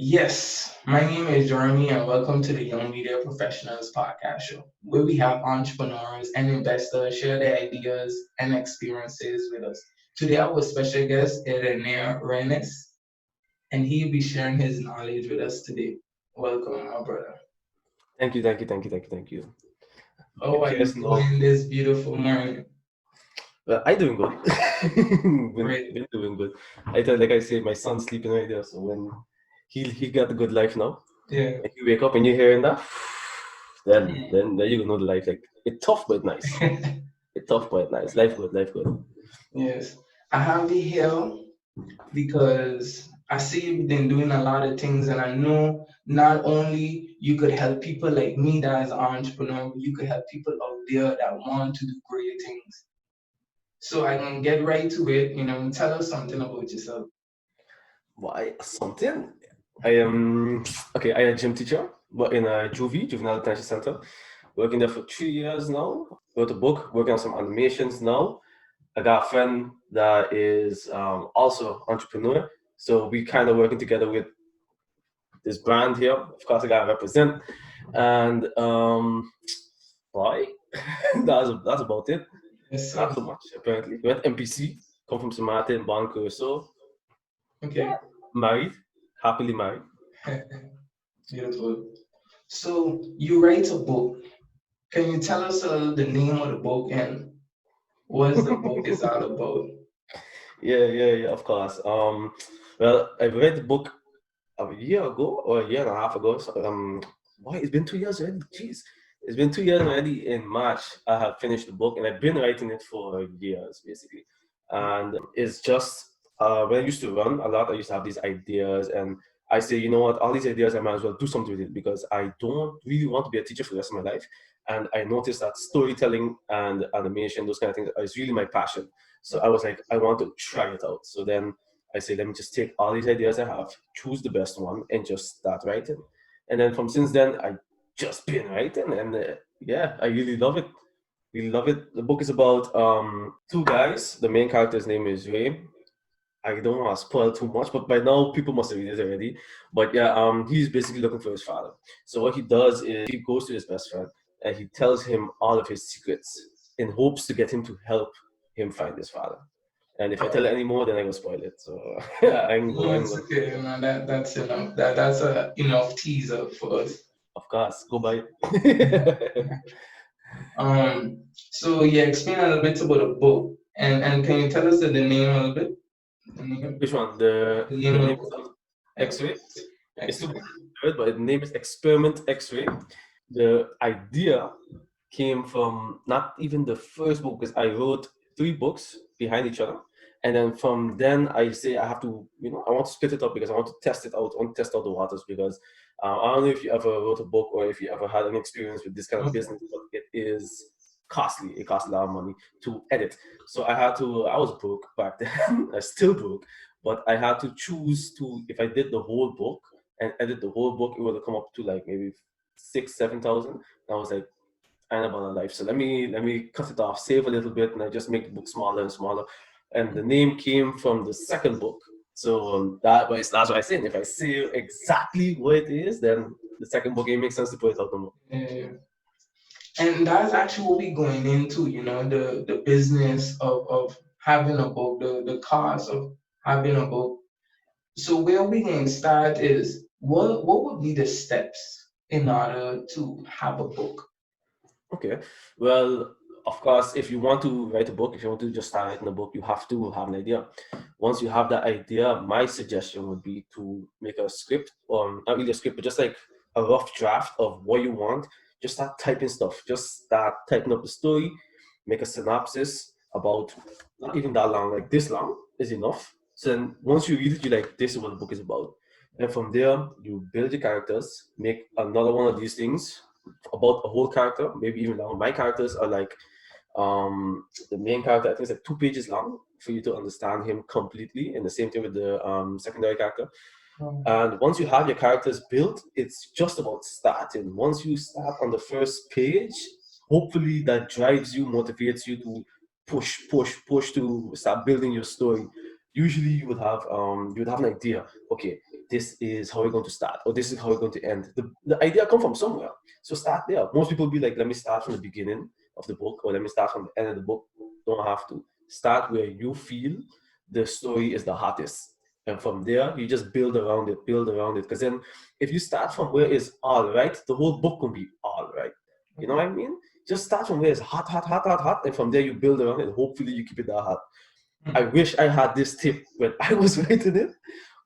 Yes, my name is Jeremy, and welcome to the Young Media Professionals Podcast Show, where we have entrepreneurs and investors share their ideas and experiences with us. Today, our special guest is Ranis, and he'll be sharing his knowledge with us today. Welcome, my brother. Thank you. How are you Here's no. doing this beautiful morning? Well, I doing good. been, Great. been doing good. I tell, like I say, my son's sleeping right there, so when he got a good life now. Yeah. When you wake up and you're hearing that, then you know the life. Like it's tough but nice. It's tough but nice. Life good. Yes. I have you here because I see you've been doing a lot of things, and I know not only you could help people like me that is an entrepreneur, but you could help people out there that want to do great things. So I can get right to it, tell us something about yourself. Why something? I am okay. I am a gym teacher, but in a juvenile detention center. Working there for 3 years now. Wrote a book. Working on some animations now. I got a friend that is also entrepreneur. So we kind of working together with this brand here. Of course, I got to represent. And why? That's about it. Yes, sir. Not so much apparently. Went MPC. Come from St. Martin, Bon Curso. Okay. Married, happily married. Beautiful. So you write a book. Can you tell us the name of the book and what the book is all about? Yeah, of course. Well, I read the book a year ago or a year and a half ago. So, why it's been 2 years already? Jeez, it's been 2 years already. In March, I have finished the book, and I've been writing it for years, basically. And it's just when I used to run a lot, I used to have these ideas, and I say, you know what, all these ideas, I might as well do something with it because I don't really want to be a teacher for the rest of my life. And I noticed that storytelling and animation, those kind of things, is really my passion. So I was like, I want to try it out. So then I say, let me just take all these ideas I have, choose the best one, and just start writing. And then from since then, I just been writing, and yeah, I really love it. Really love it. The book is about two guys. The main character's name is Ray. I don't want to spoil too much, but by now people must have read it already. But yeah, he's basically looking for his father. So what he does is he goes to his best friend and he tells him all of his secrets in hopes to get him to help him find his father. And if I tell it anymore, then I will spoil it. So yeah, No, I'm it's going. okay. That's enough. That's a enough teaser for us. Of course, go buy it. So yeah, explain a little bit about the book, and can you tell us the name a little bit? The name, Which one? the The name of name the book. itself, X-ray. It's too Excellent. good, but the name is Experiment X-ray. The idea came from not even the first book because I wrote three books behind each other. And then from then I say I have to, I want to split it up because I want to test it out, I want to test out the waters because I don't know if you ever wrote a book or if you ever had an experience with this kind of business, but it is costly. It costs a lot of money to edit. So I was broke back then. I still broke, but I had to choose to, if I did the whole book and edit the whole book, it would have come up to like maybe 7,000. And I was like, I know about life. So let me cut it off, save a little bit, and I just make the book smaller and smaller. And the name came from the second book. So that's what I said. If I say exactly what it is, then the second book it makes sense to put it out no more. Yeah. And that's actually what we're going into, the business of having a book, the cost of having a book. So where we can start is what would be the steps in order to have a book? Okay. Well, of course, if you want to write a book, if you want to just start writing a book, you have to have an idea. Once you have that idea, my suggestion would be to make a script, or not really a script, but just like a rough draft of what you want. Just start typing stuff. Just start typing up the story, make a synopsis about not even that long, like this long is enough. So then once you read it, you're like, this is what the book is about. And from there, you build your characters, make another one of these things about a whole character, maybe even now. My characters are like the main character, I think it's like 2 pages long for you to understand him completely, and the same thing with the secondary character. And once you have your characters built, it's just about starting. Once you start on the first page, hopefully that drives you, motivates you to push to start building your story. usually you would have an idea. Okay, this is how we're going to start, or this is how we're going to end. The idea come from somewhere, so start there. Most people be like, let me start from the beginning of the book, or let me start from the end of the book. Don't have to start where you feel the story is the hottest, and from there you just build around it. Because then, if you start from where it's all right, the whole book can be all right. You know what I mean? Just start from where it's hot, hot, hot, hot, hot, and from there you build around it. Hopefully, you keep it that hot. I Hmm. wish I had this tip when I was writing it,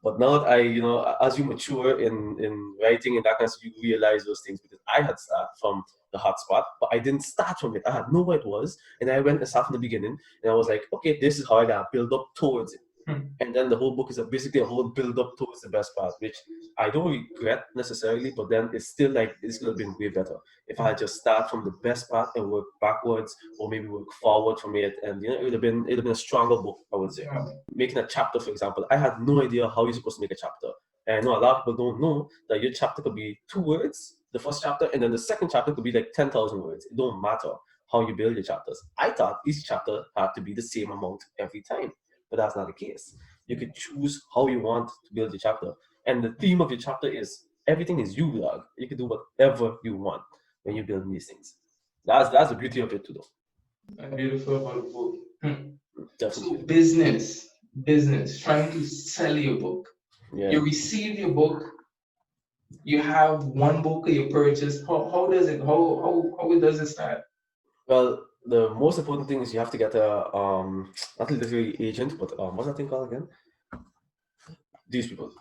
but now that as you mature in writing and that kind of stuff, you realize those things because I had started from the hot spot, but I didn't start from it. I had no where it was, and I went and start from the beginning, and I was like, okay, this is how I gotta build up towards it. Hmm. And then the whole book is basically a whole build up towards the best part, which I don't regret necessarily, but then it's still like this could have been way better if I had just start from the best part and work backwards, or maybe work forward from it, and it would have been a stronger book, I would say. Yeah. Making a chapter, for example, I had no idea how you're supposed to make a chapter. And I know a lot of people don't know that your chapter could be 2 words, the first chapter, and then the second chapter could be like 10,000 words. It don't matter how you build your chapters. I thought each chapter had to be the same amount every time, but that's not the case. You could choose how you want to build your chapter. And the theme of your chapter is everything is you, dog. You can do whatever you want when you're building these things. That's the beauty of it too, though. And beautiful about the book. Hmm. So Definitely. business, trying to sell your book. Yeah. You receive your book, you have one book you purchase. How does it how does it start? Well, the most important thing is you have to get a not a literary agent, but what's that thing called again? These people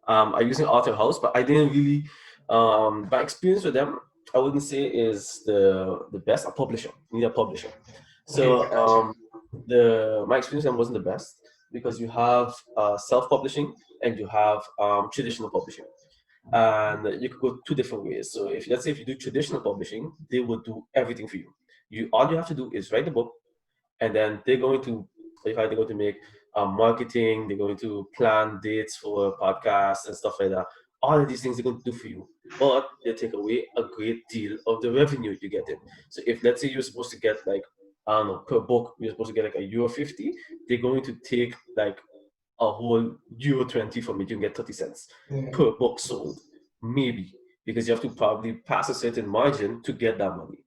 are using Author House, but I didn't really my experience with them, I wouldn't say is the best. A publisher, you need a publisher. Okay, So I got you. the my experience with them wasn't the best because you have self-publishing and you have traditional publishing, and you could go two different ways. So if let's say if you do traditional publishing, they will do everything for you. You all you have to do is write the book, and then they're going to if they're going to make marketing, they're going to plan dates for podcasts and stuff like that. All of these things they're going to do for you, but they take away a great deal of the revenue you get in. So if let's say you're supposed to get like I don't know per book you're supposed to get like a euro 50, they're going to take like a whole euro 20 from it. You can get 30 cents Yeah. per book sold, maybe, because you have to probably pass a certain margin to get that money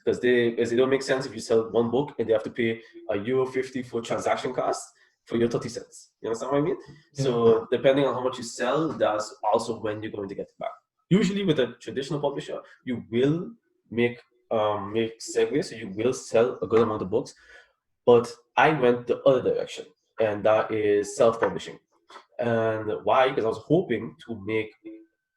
because it don't make sense if you sell one book and they have to pay a euro 50 for transaction costs for your 30 cents. You understand what I mean? Yeah. So depending on how much you sell, that's also when you're going to get it back. Usually with a traditional publisher, you will make make segues, so you will sell a good amount of books. But I went the other direction, and that is self-publishing. And why? Because I was hoping to make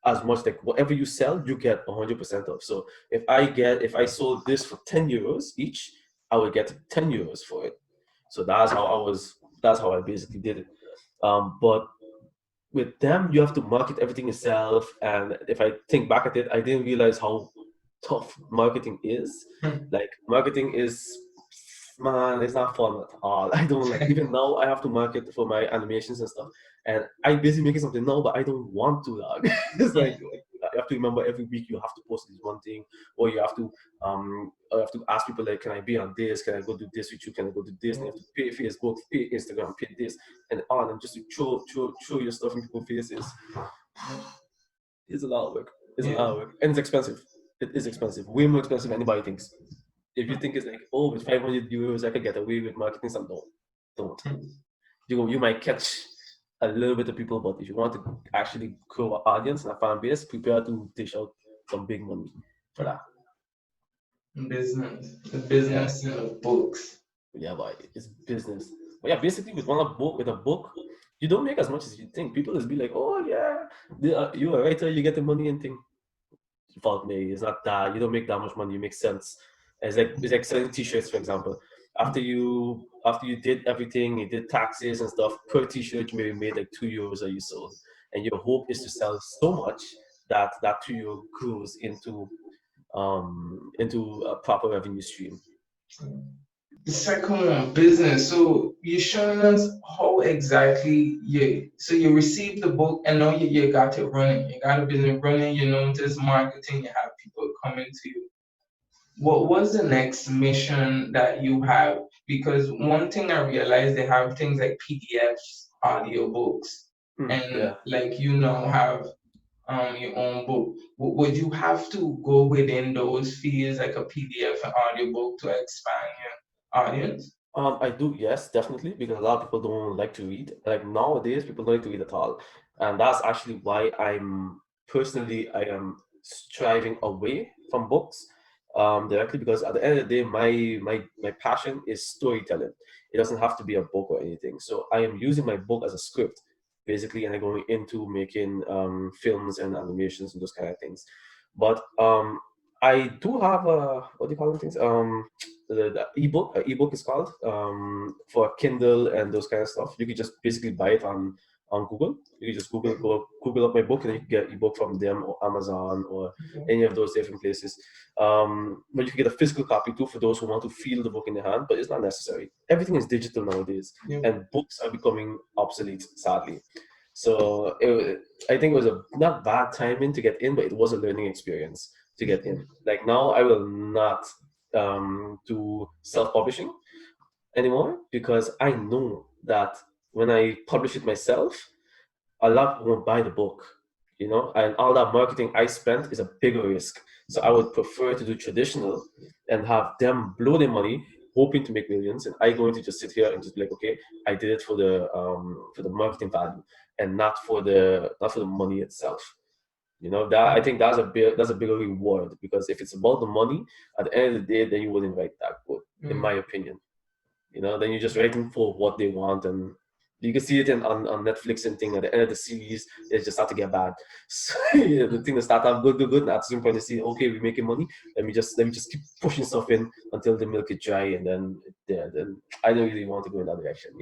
as much like whatever you sell, you get 100% of. So if I sold this for 10 euros each, I would get 10 euros for it. So that's how I basically did it. But with them, you have to market everything yourself. And if I think back at it, I didn't realize how tough marketing is. Hmm. Like marketing is, man, it's not fun at all. I don't like. Even now, I have to market for my animations and stuff, and I'm busy making something now, but I don't want to. Dog. It's like you have to remember every week you have to post this one thing, or you have to ask people like, can I be on this? Can I go do this with you? Can I go do this? And you have to pay Facebook, pay Instagram, pay this, and on, and just to throw your stuff in people's faces. It's a lot of work. It's a Yeah. lot of work, and it's expensive. It is expensive, way more expensive than anybody thinks. If you think it's like, oh, with 500 euros I could get away with marketing some, don't. Hmm. You might catch a little bit of people, but if you want to actually grow an audience and a fan base, prepare to dish out some big money for that. Business. The Yeah, business of books. yeah, but it's business. But yeah, basically with a book, you don't make as much as you think. People just be like, oh yeah, you're a writer, you get the money and thing. Fault me. It's not that you don't make that much money. You make sense. It's like selling T-shirts, for example. After you did everything, you did taxes and stuff per T-shirt, you maybe made like 2 euros that you sold, and your hope is to sell so much that that 2 euro grows into a proper revenue stream. The second one, business. So you're showing us how exactly you received the book and now you got it running. You got a business running, you know this marketing, you have people coming to you. What was the next mission that you have? because one thing I realized, they have things like PDFs, audiobooks, and Yeah. like you now have your own book. Would you have to go within those fields like a PDF and audiobook to expand your audience? I do, yes, definitely, because a lot of people don't like to read. Like nowadays, people don't like to read at all, and that's actually why I am striving away from books, directly, because at the end of the day, my passion is storytelling. It doesn't have to be a book or anything. So I am using my book as a script, basically, and I'm going into making films and animations and those kind of things. But I do have a, what do you call them things? The ebook. Ebook is called, for Kindle and those kind of stuff. You can just basically buy it on Google. You can just Google up my book, and you can get ebook from them or Amazon or any of those different places. But you can get a physical copy too for those who want to feel the book in their hand. But it's not necessary. Everything is digital nowadays, Yeah. and books are becoming obsolete, sadly. So I think it was a not bad timing to get in, but it was a learning experience to get in. Like now, I will not do self-publishing anymore, because I know that when I publish it myself, a lot of people won't buy the book, and all that marketing I spent is a bigger risk. So I would prefer to do traditional and have them blow their money, hoping to make millions, and I going to just sit here and just be like, okay, I did it for the marketing value, and not for the money itself. That I think that's a bigger reward, because if it's about the money, at the end of the day, then you wouldn't write that good, in my opinion. Then you're just writing for what they want, and you can see it on Netflix and thing. At the end of the series, it just start to get bad. So, yeah, the thing that start off good, good, good, and at some point they see, okay, we're making money. Let me just keep pushing stuff in until the milk is dry, and then I don't really want to go in that direction.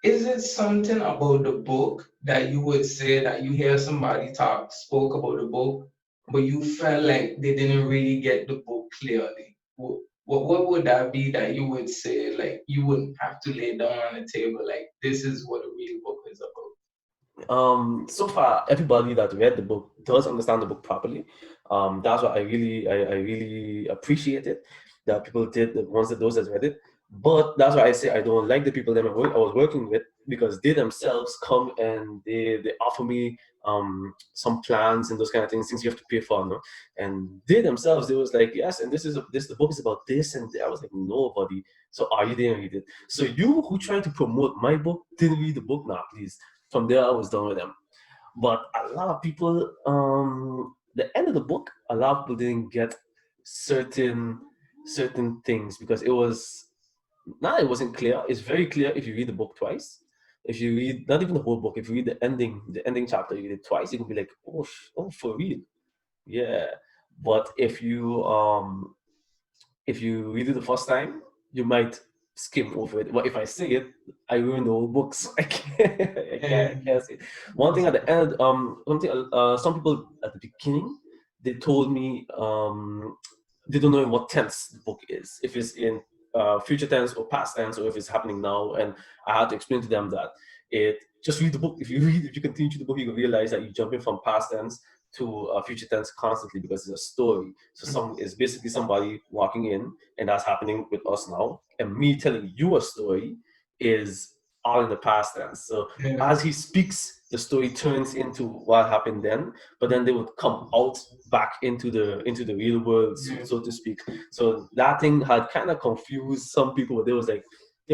Is it something about the book that you would say that you hear somebody spoke about the book, but you felt like they didn't really get the book clearly? What would that be that you would say, like, you wouldn't have to lay down on the table, like, this is what a real book is about? So far, everybody that read the book does understand the book properly. That's what I really appreciate it, that people did, the ones that those that read it. But that's why I say I don't like the people that I was working with, because they themselves come and they offer me some plans and those kind of things you have to pay for, no? And they themselves, they was like, yes, and this the book is about this, and I was like, nobody. So are you didn't read it? So you who trying to promote my book didn't read the book now, please. From there, I was done with them. But a lot of people, the end of the book, a lot of people didn't get certain certain things, because it wasn't clear. It's very clear if you read the book twice. If you read not even the whole book, if you read the ending chapter, you read it twice, you can be like, oh, oh, for real, yeah. But if you read it the first time, you might skim over it. But if I say it, I ruin the whole book. So I can't, I can't say it. One thing at the end, some people at the beginning, they told me they don't know in what tense the book is. If it's in future tense or past tense, or if it's happening now. And I had to explain to them that it just read the book. If you continue to the book, you will realize that you're jumping from past tense to future tense constantly, because it's a story. So it's basically somebody walking in, and that's happening with us now. And me telling you a story is all in the past tense. So Yeah. as he speaks, the story turns into what happened then, but then they would come out back into the real world, so to speak. So that thing had kind of confused some people, but they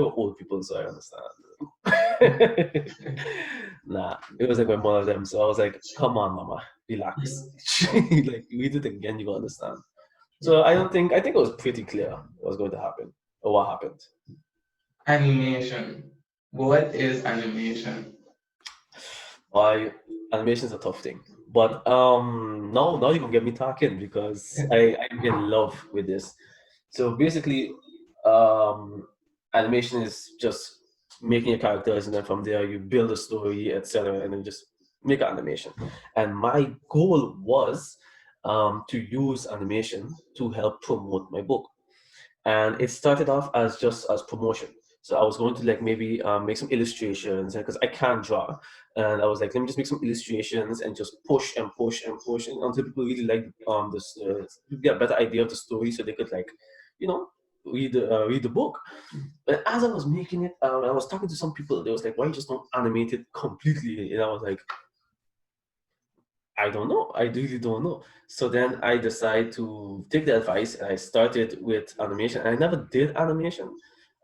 were old people, so I understand. Nah, it was like my one of them. So I was like, come on, mama, relax. Like, read it again, you will understand. So I think it was pretty clear what was going to happen, or what happened. Animation. What is animation? Why, animation is a tough thing. But now you can get me talking, because I'm in love with this. So basically, um animation is just making your characters, and then from there you build a story, etc., and then just make an animation. And my goal was to use animation to help promote my book. And it started off as just as promotion. So I was going to, like, maybe make some illustrations, because I can't draw, and I was like, let me just make some illustrations and just push and push and push, and until people really like this, get a better idea of the story, so they could, like, you know, read the book. But as I was making it, I was talking to some people. They was like, "Why you just don't animate it completely?" And I was like, I don't know. I really don't know. So then I decided to take the advice and I started with animation. I never did animation.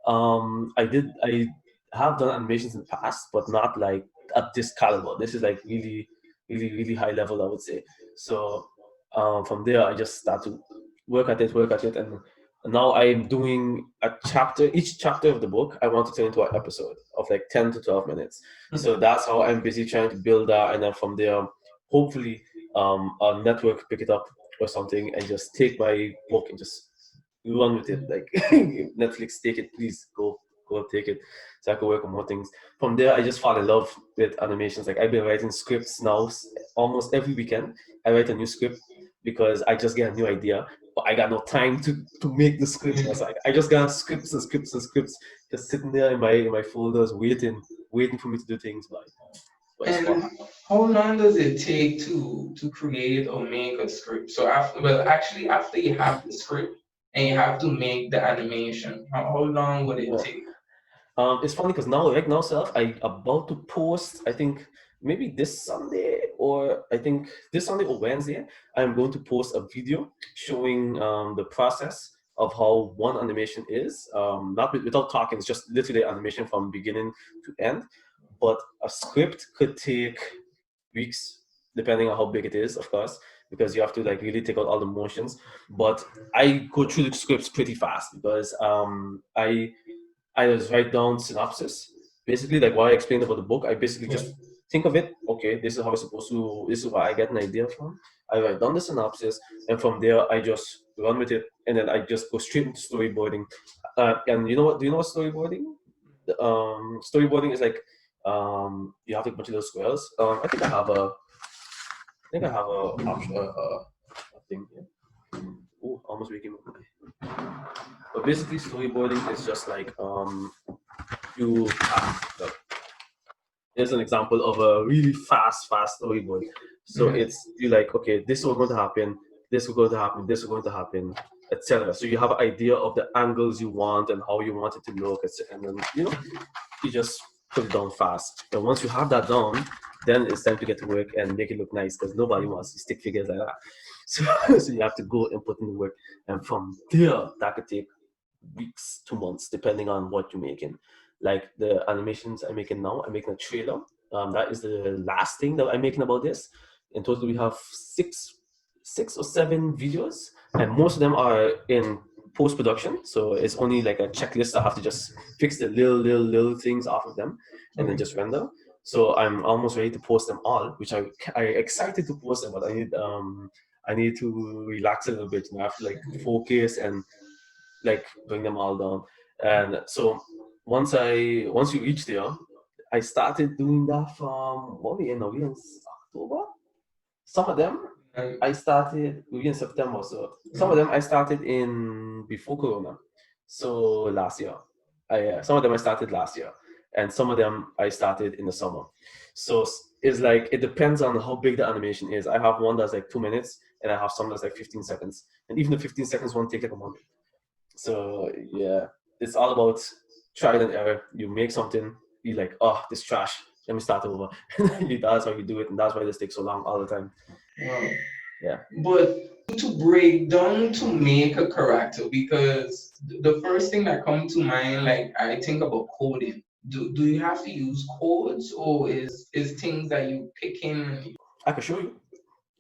I have done animations in the past, but not like at this caliber. This is like really, really, really high level, I would say. So from there, I just start to work at it, and now I'm doing a chapter. Each chapter of the book, I want to turn into an episode of like 10 to 12 minutes. So that's how I'm busy trying to build that, and then from there, hopefully, a network pick it up or something and just take my book and just run with it. Like Netflix, take it, please go take it, so I can work on more things. From there, I just fall in love with animations. Like I've been writing scripts now almost every weekend. I write a new script because I just get a new idea, but I got no time to make the scripts. So I just got scripts and scripts and scripts just sitting there in my folders, waiting for me to do things. But it's fun. And how long does it take to create or make a script? So after, well, actually, after you have the script and you have to make the animation, how long would it Yeah. take? It's funny because now, right now, self, I about to post. I think maybe this Sunday, or I think this Sunday or Wednesday, I'm going to post a video showing the process of how one animation is. Not without talking. It's just literally animation from beginning to end. But a script could take weeks, depending on how big it is, of course, because you have to like really take out all the motions. But I go through the scripts pretty fast because I just write down synopsis. Basically, like what I explained about the book, I basically Yeah. just think of it. Okay, this is how it's supposed to. This is where I get an idea from. I write down the synopsis, and from there I just run with it, and then I just go straight into storyboarding. And you know what? Do you know what storyboarding? Storyboarding is like you have like a bunch of little squares. I think I have a option a thing here. Oh, almost waking up. But basically, storyboarding is just like you have here's an example of a really fast storyboard. So Yeah. it's you like, okay, this is what's going to happen, this is going to happen, this is going to happen, etc. So you have an idea of the angles you want and how you want it to look, etc. And then you just put it down fast. And once you have that down, then it's time to get to work and make it look nice because nobody wants to stick figures like that. So you have to go and put in the work. And from there, that could take weeks to months, depending on what you're making. Like the animations I'm making now, I'm making a trailer. That is the last thing that I'm making about this. In total, we have six or seven videos, and most of them are in post production. So it's only like a checklist. I have to just fix the little things off of them, and then Okay. just render. So I'm almost ready to post them all, which I excited to post them, but I need to relax a little bit. I have to like focus and like bring them all down. And so once you reach there, I started doing that from what we in now? We in October. Some of them And I started we in September. So some of them I started in before Corona. So last year. Some of them I started last year, and some of them I started in the summer. So it's like it depends on how big the animation is. I have one that's like 2 minutes, and I have some that's like 15 seconds. And even the 15 seconds won't take like a month. So yeah, it's all about trial and error. You make something, you like, oh, this trash. Let me start over. That's how you do it, and that's why this takes so long all the time. wow. Yeah. But to break down to make a character, because the first thing that comes to mind, like I think about coding. Do you have to use codes or is things that you pick in? I can show you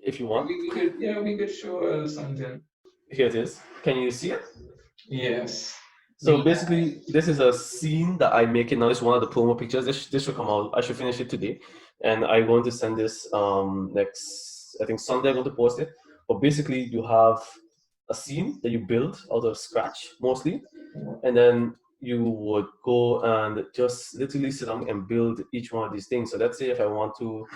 if you want. We could, yeah, we could show us something. Here it is. Can you see it? Yes. So basically, this is a scene that I'm making now. It's one of the promo pictures. This should come out. I should finish it today, and I'm going to send this next. I think Sunday. I'm going to post it. But basically, you have a scene that you build out of scratch mostly, and then you would go and just literally sit down and build each one of these things. So let's say if I want to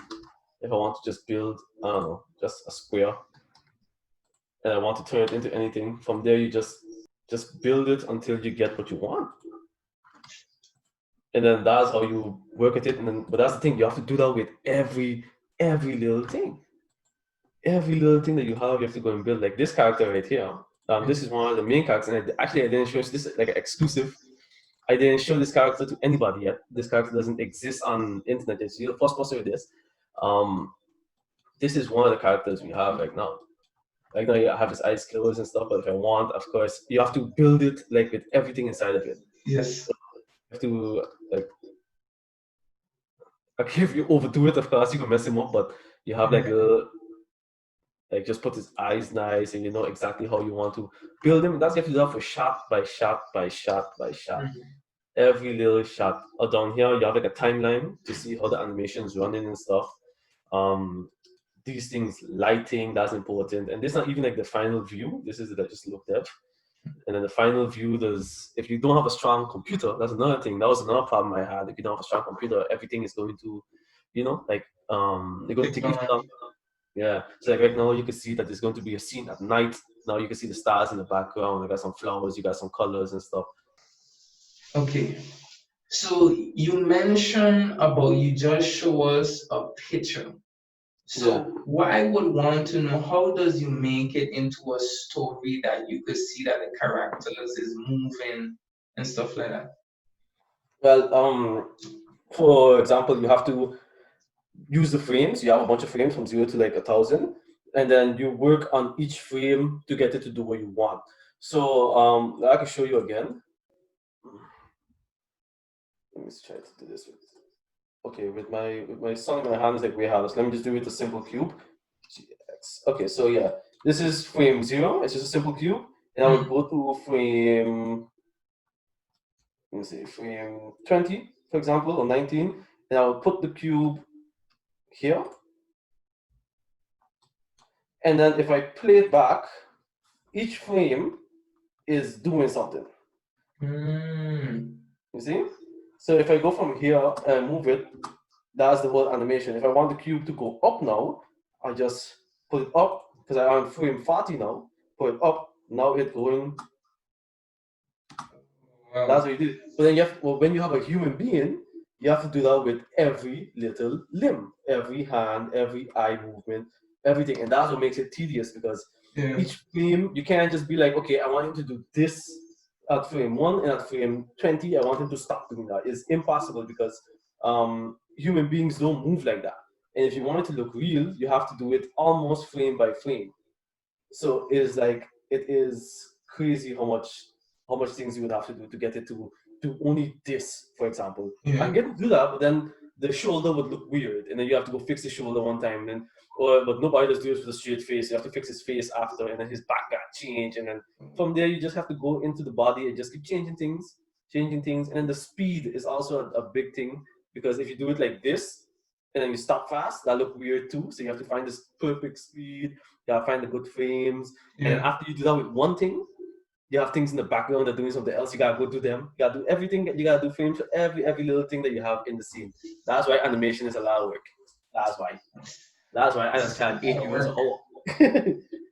just build, I don't know, just a square, and I want to turn it into anything. From there, you just build it until you get what you want, and then that's how you work at it. And then, but that's the thing, you have to do that with every little thing, every little thing that you have. You have to go and build like this character right here. This is one of the main characters, and actually I didn't show this like an exclusive. I didn't show this character to anybody yet. This character doesn't exist on internet yet. So you're the first person with this. Um, this is one of the characters we have right now. Right now, you have his eyes closed and stuff. But if I want, of course, you have to build it like with everything inside of it. Yes. You have to like, okay, if you overdo it, of course, you can mess him up. But you have like little, like just put his eyes nice, and you know exactly how you want to build him. That's you have to do that for shot by shot by shot by shot. Every little shot. Or down here, you have like a timeline to see how the animation is running and stuff. Um, these things, lighting, that's important. And this is not even like the final view. This is that I just looked at. And then the final view does, if you don't have a strong computer, that's another thing. That was another problem I had. If you don't have a strong computer, everything is going to, like you're going to take even long. Yeah. So like right now you can see that there's going to be a scene at night. Now you can see the stars in the background. You got some flowers, you got some colors and stuff. Okay. So you mentioned about you just show us a picture. Yeah. So what I would want to know, how does you make it into a story that you could see that the characters is moving and stuff like that? Well, for example, you have to use the frames. You have a bunch of frames from 0 to like 1,000, and then you work on each frame to get it to do what you want. So I can show you again. Let me try to do this with. Okay, with my son in my hand is like way harder. So let me just do it with a simple cube. GX. Okay, so yeah, this is frame 0. It's just a simple cube, and I would go to frame. Let me see, frame 20, for example, or 19, and I would put the cube here, and then if I play it back, each frame is doing something. Mm. You see? So if I go from here and move it, that's the whole animation. If I want the cube to go up now, I just put it up because I'm on frame 40 now. Put it up. Now it's going. That's Wow. what you do. But then when you have a human being, you have to do that with every little limb, every hand, every eye movement, everything. And that's what makes it tedious because Yeah. each frame, you can't just be like, okay, I want him to do this at frame 1 and at frame 20, I want him to stop doing that. It's impossible because human beings don't move like that. And if you want it to look real, you have to do it almost frame by frame. So it is crazy how much things you would have to do to get it to do only this, for example. I Yeah. can get it to do that, but then the shoulder would look weird, and then you have to go fix the shoulder one time, and then but nobody does do it with a straight face. You have to fix his face after, and then his back got changed, and then from there you just have to go into the body and just keep changing things, and then the speed is also a big thing because if you do it like this and then you stop fast, that look weird too. So you have to find this perfect speed. You have to find the good frames, and then Yeah. after you do that with one thing, you have things in the background that are doing something else. You gotta go do them. You gotta do everything. You gotta do frames for every little thing that you have in the scene. That's why animation is a lot of work. That's why. That's why I just can't A aid lot of you as a work. whole.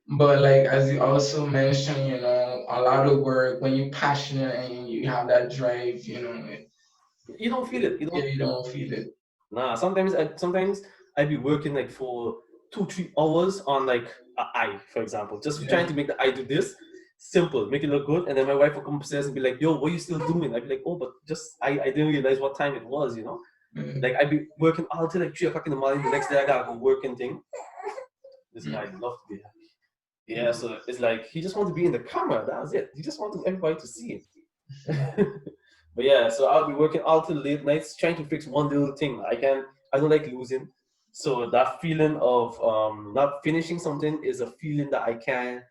But like as you also mentioned, a lot of work when you're passionate and you have that drive, You don't feel it. You yeah, don't you feel it. don't feel it. Nah. Sometimes I'd be working like for 2-3 hours on like an eye, for example, just Yeah. trying to make the eye do this. Simple, make it look good, and then my wife will come upstairs and be like, "Yo, what are you still doing?" I'd be like, "Oh, but just I didn't realize what time it was." Mm. Like I'd be working all till like 3 o'clock in the morning. The next day I gotta go work and thing. This guy Mm. love to be happy. Yeah, so it's like he just wants to be in the camera. That's it. He just wants everybody to see it. But yeah, so I'll be working all till late nights trying to fix one little thing. I don't like losing. So that feeling of not finishing something is a feeling that I can't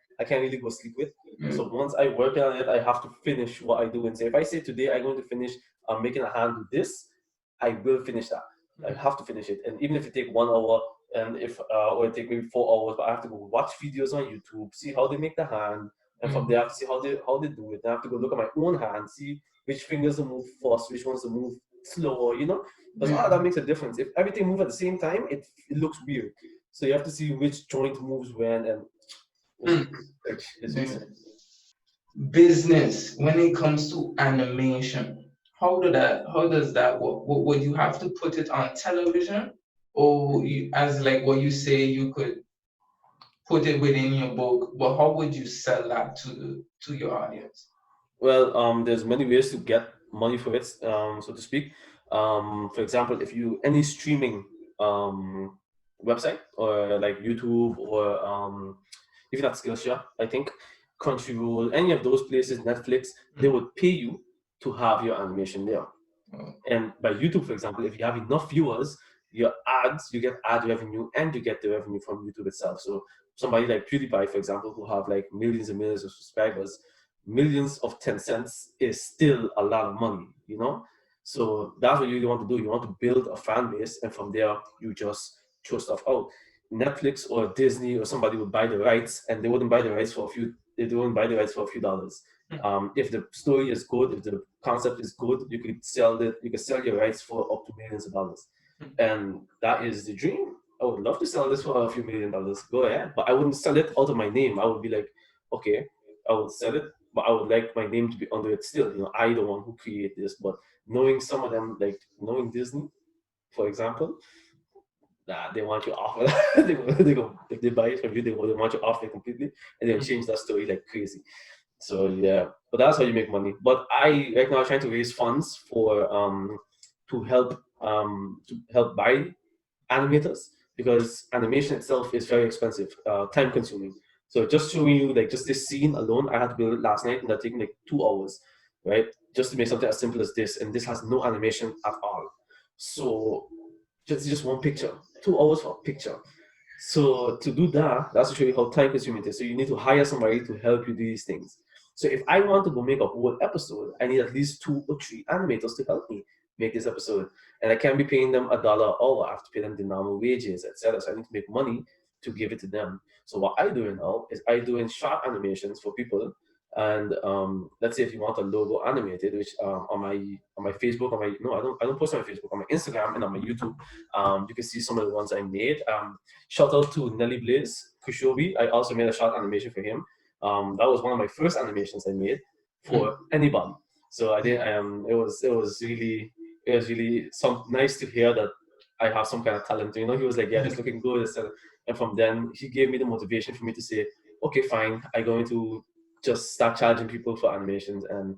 really go sleep with. So Mm. once I work on it, I have to finish what I do. And say if I say today I'm going to finish making a hand do this, I will finish that. I have to finish it. And even if it take 1 hour and if or it take maybe 4 hours, but I have to go watch videos on YouTube, see how they make the hand, and from there I have to see how they do it. Then I have to go look at my own hand, see which fingers will move fast, which ones will move slower. Because all of that Yeah. makes a difference. If everything moves at the same time, it looks weird. So you have to see which joint moves when, and Mm. it's Yeah. insane. Business when it comes to animation. How does that work? Would you have to put it on television, or as like what you say you could? put it within your book, but how would you sell that to your audience? Well, there's many ways to get money for it, so to speak. For example, if you any streaming um, website or like YouTube or even at Skillshare, I think Crunchyroll, any of those places, Netflix, they Mm. would pay you to have your animation there. Oh, And by YouTube, for example, if you have enough viewers, your ads, you get ad revenue and you get the revenue from YouTube itself. So somebody like PewDiePie, for example, who have like millions and millions of subscribers, millions of 10 cents is still a lot of money, you know? So that's what you really want to do. You want to build a fan base, and from there, you just throw stuff out. Netflix or Disney or somebody would buy the rights, and they wouldn't buy the rights for a few. They wouldn't buy the rights for a few dollars. If the story is good, if the concept is good, you could sell it. You could sell your rights for up to millions of dollars, and that is the dream. I would love to sell this for a few $1 million. Go ahead, but I wouldn't sell it out of my name. I would be like, okay, I would sell it, but I would like my name to be under it still. You know, I the one who created this. But knowing some of them, like knowing Disney, for example, nah, they want you off of that. They go, if they buy it from you, they want you off it completely, and they'll change that story like crazy. So yeah, but that's how you make money. But I right now trying to raise funds for to help buy animators, because animation itself is very expensive, time consuming. So just showing you like just this scene alone, I had to build it last night, and that took me like 2 hours, right? Just to make something as simple as this, and this has no animation at all. So just one picture, 2 hours for a picture. So to do that, that's to show you how time consuming it is. So you need to hire somebody to help you do these things. So if I want to go make a whole episode, I need at least 2 or 3 animators to help me make this episode. And I can't be paying them $1 an hour. I have to pay them the normal wages, etc. So I need to make money to give it to them. So what I do now is I doing short animations for people. And let's say if you want a logo animated, which on my Facebook, on my no, I don't post on my Facebook, on my Instagram and on my YouTube, you can see some of the ones I made. Shout out to Nelly Blaze Kushobi. I also made a short animation for him. That was one of my first animations I made for mm, anybody. So I did. It was really some nice to hear that I have some kind of talent. You know, he was like, "Yeah, it's looking good." And from then, he gave me the motivation for me to say, "Okay, fine. I'm going to just start charging people for animations, and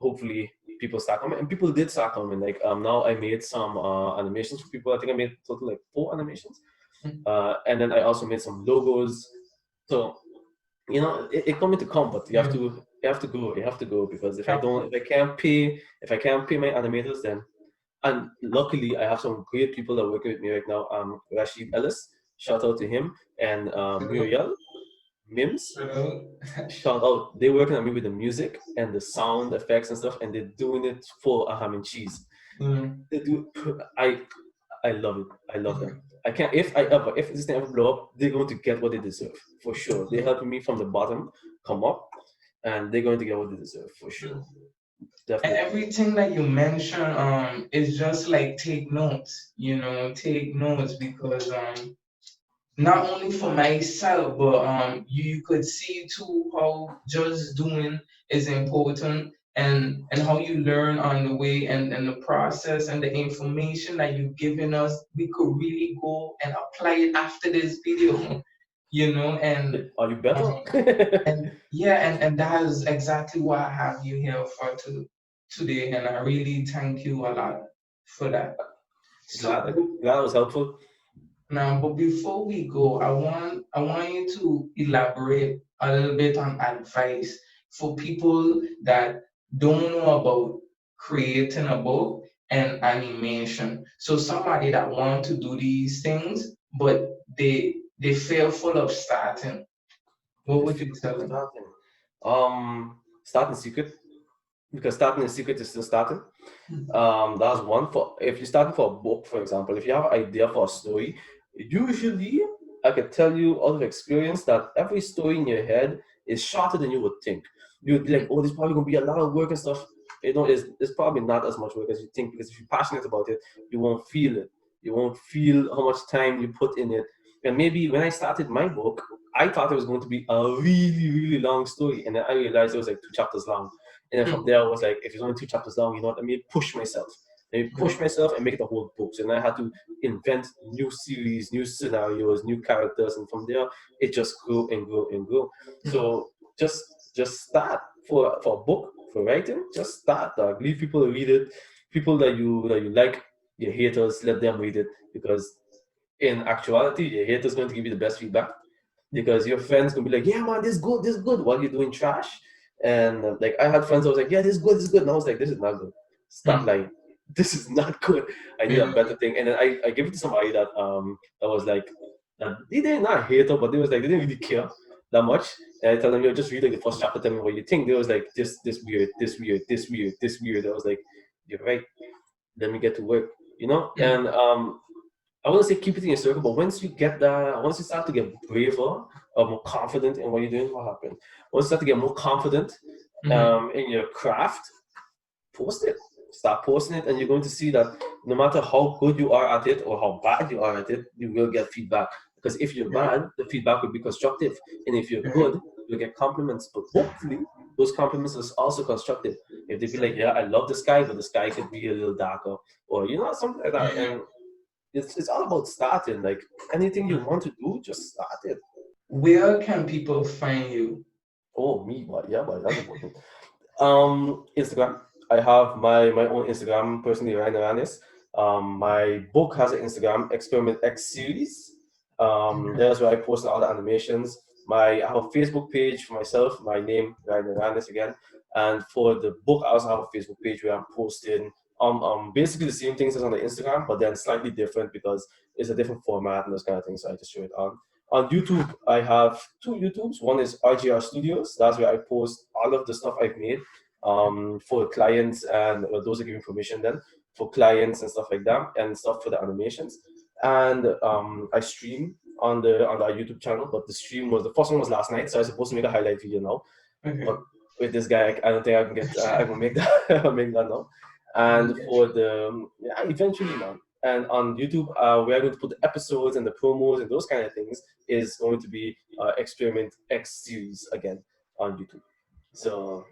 hopefully people start coming." And people did start coming. Like now, I made some animations for people. I think I made total like 4 animations, mm. and then I also made some logos. So it coming to come, but Yeah, you have to go, because absolutely. if I can't pay my animators, then, and luckily I have some great people that are working with me right now. Rashid Ellis, shout out to him, and So, Muriel Mims, so, shout out. They're working on me with the music and the sound effects and stuff, and they're doing it for a ham and cheese. mm, They do. I love it. I love them. I can't. If this thing ever blow up, they're going to get what they deserve for sure. They're helping me from the bottom come up, and they're going to get what they deserve for sure. and Definitely. everything that you mention is just like take notes, take notes because not only for myself, but you could see too how just doing is important, and how you learn on the way, and the process and the information that you've given us, we could really go and apply it after this video, Are you better? um, and yeah, and that is exactly why I have you here for today, and I really thank you a lot for that. So Glad I was helpful. now, but before we go, I want you to elaborate a little bit on advice for people that don't know about creating a book and animation. So somebody that want to do these things, but they fearful of starting. What The would you fear tell of them? starting. Starting secret, because starting in secret is still starting. That's one. For if you're starting for a book, for example, if you have an idea for a story, usually I can tell you out of experience that every story in your head is shorter than you would think. You would be like, oh, there's probably gonna be a lot of work and stuff. It's probably not as much work as you think, because if you're passionate about it, you won't feel it. You won't feel how much time you put in it. And maybe when I started my book, I thought it was going to be a really, really long story, and then I realized it was like 2 chapters long. And then from there, I was like, if it's only 2 chapters long, you know what? Let me push myself. and push myself and make it a whole book. So then I had to invent new series, new scenarios, new characters, and from there it just grew and grew and grew. So just start for a book for writing. Just start. Leave people to read it. People that you like, your haters, let them read it because in actuality, your haters going to give you the best feedback because your friends gonna be like, "Yeah, man, this is good," while you're doing trash. And like I had friends, I was like, "Yeah, this is good," and I was like, "This is not good. Stop Mm. lying. This is not good. I need a Yeah. better thing." And then I gave it to somebody that was like that they not hater, but they was like they didn't really care that much. And I tell them, "Yo, just read like the first chapter, tell me what you think." They was like, this weird, this weird, this weird, this weird." I was like, "You're right. Let me get to work." You know, Mm. and I wouldn't say keep it in your circle, but once you start to get braver or more confident in what you're doing, what happened? Once you start to get more confident Mhm. in your craft, post it. Start posting it, and you're going to see that no matter how good you are at it or how bad you are at it, you will get feedback. Because if you're Yeah. bad, the feedback will be constructive, and if you're Mhm. good, you'll get compliments. But hopefully, those compliments is also constructive. If they be like, True. "Yeah, I love the sky, but the sky could be a little darker," or something like that, Yeah. and it's all about starting. Like anything you Mhm. want to do, just start it. Where can people find you? Oh, me, but yeah, but that's important. Instagram. I have my own Instagram personally, Ranis. My book has an Instagram, Experiment X series. Okay. There's where I post all the animations. I have a Facebook page for myself, my name, Ryan Ranis again. And for the book, I also have a Facebook page where I'm posting basically the same things as on the Instagram, but then slightly different because it's a different format and those kind of things. So I just show it on. On YouTube, I have two YouTubes. One is RGR Studios. That's where I post all of the stuff I've made for clients and those that give information then for clients and stuff like that and stuff for the animations. And I stream on our YouTube channel, but the first one was last night, so I was supposed to make a highlight video now. Okay. But with this guy, I don't think I can get I can make that make that now. And for the yeah, eventually, man. And on YouTube, we are going to put the episodes and the promos and those kind of things is going to be Experiment X series again on YouTube. So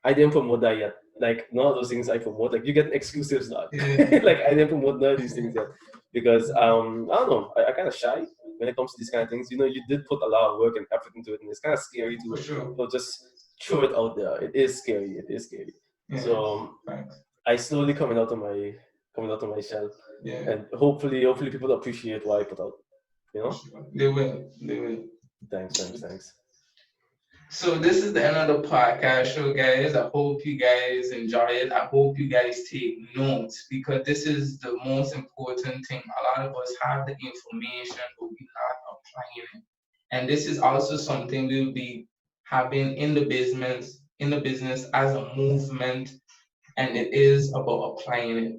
I didn't promote that yet. Like none of those things I promote. Like you get exclusives, dog. Yeah. Like I didn't promote none of these things yet because I don't know. I kind of shy when it comes to these kind of things. You know, you did put a lot of work and effort into it, and it's kind of scary For to sure. just throw it out there. It is scary. It is scary. Yeah. So Thanks. I slowly coming out of my shell, Yeah. and hopefully people appreciate what I put out. You For know. sure. They will. They will. Thanks, thanks, thanks. So this is the end of the podcast show, guys. I hope you guys enjoy it. I hope you guys take notes because this is the most important thing. A lot of us have the information, but we're not applying it. And this is also something we'll be having in the business as a movement, and it is about applying it.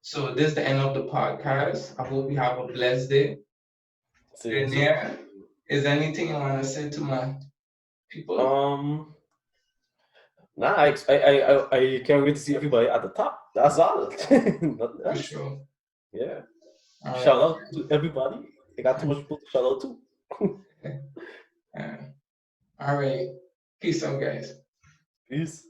So this is the end of the podcast. I hope you have a blessed day. Same, And same. yeah, is there anything you want to say to my people? Um, Nah, I can't wait to see everybody at the top. That's all. Nothing For else. sure. Yeah. All right. Shout out to everybody. I got too much people to shout out to. Yeah. All right. Peace out, guys. Peace.